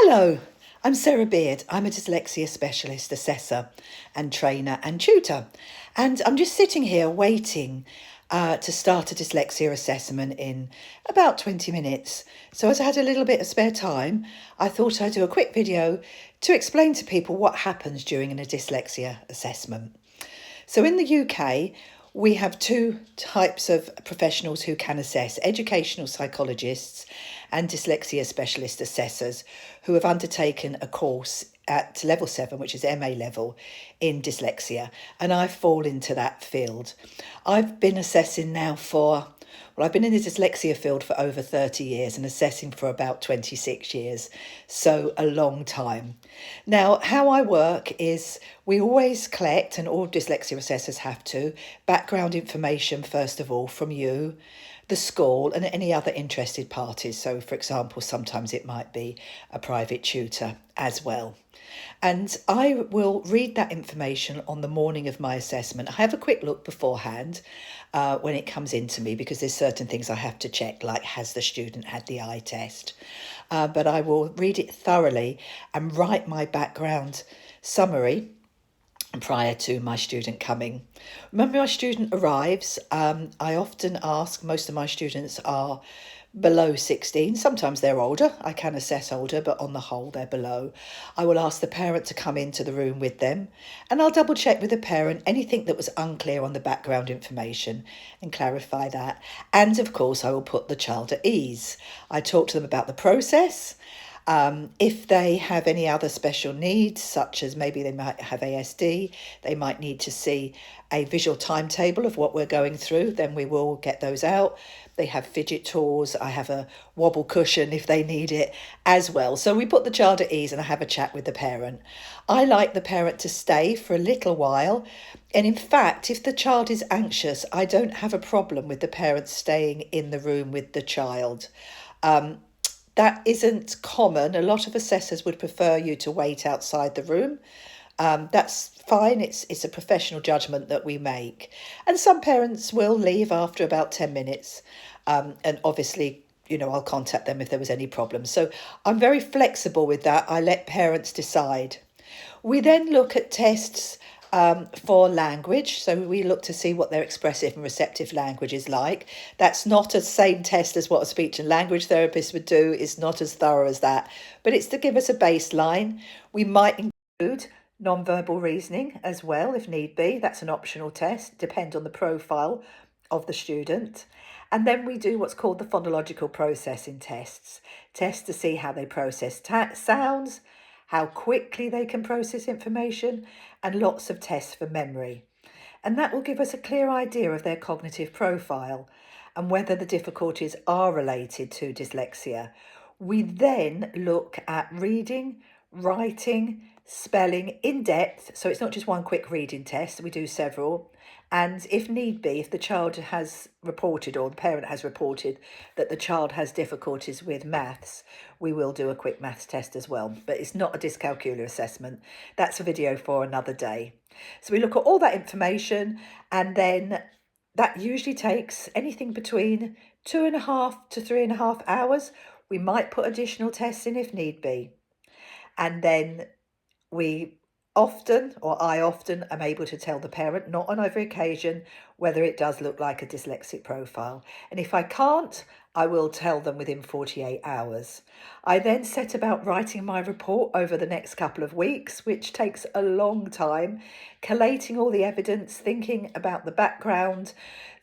Hello, I'm Sarah Beard. I'm a dyslexia specialist, assessor and trainer and tutor. And I'm just sitting here waiting to start a dyslexia assessment in about 20 minutes. So as I had a little bit of spare time, I thought I'd do a quick video to explain to people what happens during a dyslexia assessment. So in the UK, we have two types of professionals who can assess: educational psychologists and dyslexia specialist assessors who have undertaken a course at level 7, which is MA level, in dyslexia. And I fall into that field. I've been assessing now I've been in the dyslexia field for over 30 years and assessing for about 26 years, so a long time. Now, how I work is we always collect, and all dyslexia assessors have to, background information, first of all, from you, the school, and any other interested parties. So, for example, sometimes it might be a private tutor as well. And I will read that information on the morning of my assessment. I have a quick look beforehand when it comes into me, because there's certain things I have to check, like has the student had the eye test? But I will read it thoroughly and write my background summary prior to my student coming. When my student arrives, I often ask, most of my students are below 16. Sometimes they're older. I can assess older, but on the whole, they're below. I will ask the parent to come into the room with them, and I'll double check with the parent anything that was unclear on the background information and clarify that. And of course, I will put the child at ease. I talk to them about the process. If they have any other special needs, such as maybe they might have ASD, they might need to see a visual timetable of what we're going through, then we will get those out. They have fidget toys. I have a wobble cushion if they need it as well. So we put the child at ease and I have a chat with the parent. I like the parent to stay for a little while. And in fact, if the child is anxious, I don't have a problem with the parent staying in the room with the child. That isn't common. A lot of assessors would prefer you to wait outside the room. That's fine. It's a professional judgment that we make. And some parents will leave after about 10 minutes. And obviously, I'll contact them if there was any problems. So I'm very flexible with that. I let parents decide. We then look at tests for language. So we look to see what their expressive and receptive language is like. That's not the same test as what a speech and language therapist would do. It's not as thorough as that, but it's to give us a baseline. We might include non-verbal reasoning as well, if need be. That's an optional test, depend on the profile of the student. And then we do what's called the phonological processing tests to see how they process sounds, how quickly they can process information, and lots of tests for memory. And that will give us a clear idea of their cognitive profile and whether the difficulties are related to dyslexia. We then look at reading, writing, spelling in depth. So it's not just one quick reading test, we do several. And if need be, if the child has reported or the parent has reported that the child has difficulties with maths, we will do a quick maths test as well. But it's not a dyscalculia assessment. That's a video for another day. So we look at all that information, and then that usually takes anything between 2.5 to 3.5 hours. We might put additional tests in if need be. And then I often am able to tell the parent, not on every occasion, whether it does look like a dyslexic profile. And if I can't, I will tell them within 48 hours. I then set about writing my report over the next couple of weeks, which takes a long time, collating all the evidence, thinking about the background,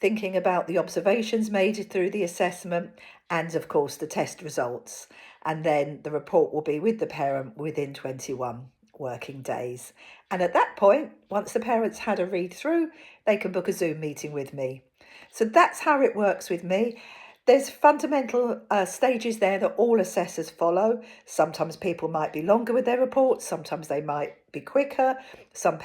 thinking about the observations made through the assessment, and of course the test results. And then the report will be with the parent within 21 working days. And at that point, once the parents had a read through, they can book a Zoom meeting with me. So that's how it works with me. There's fundamental stages there that all assessors follow. Sometimes people might be longer with their reports, sometimes they might be quicker. Some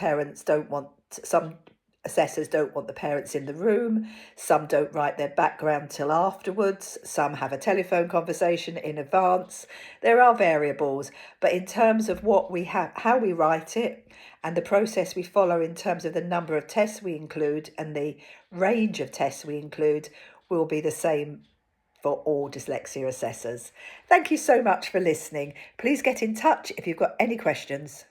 assessors don't want the parents in the room. Some don't write their background till afterwards. Some have a telephone conversation in advance. There are variables, but in terms of what we have, how we write it, and the process we follow in terms of the number of tests we include and the range of tests we include will be the same for all dyslexia assessors. Thank you so much for listening. Please get in touch if you've got any questions.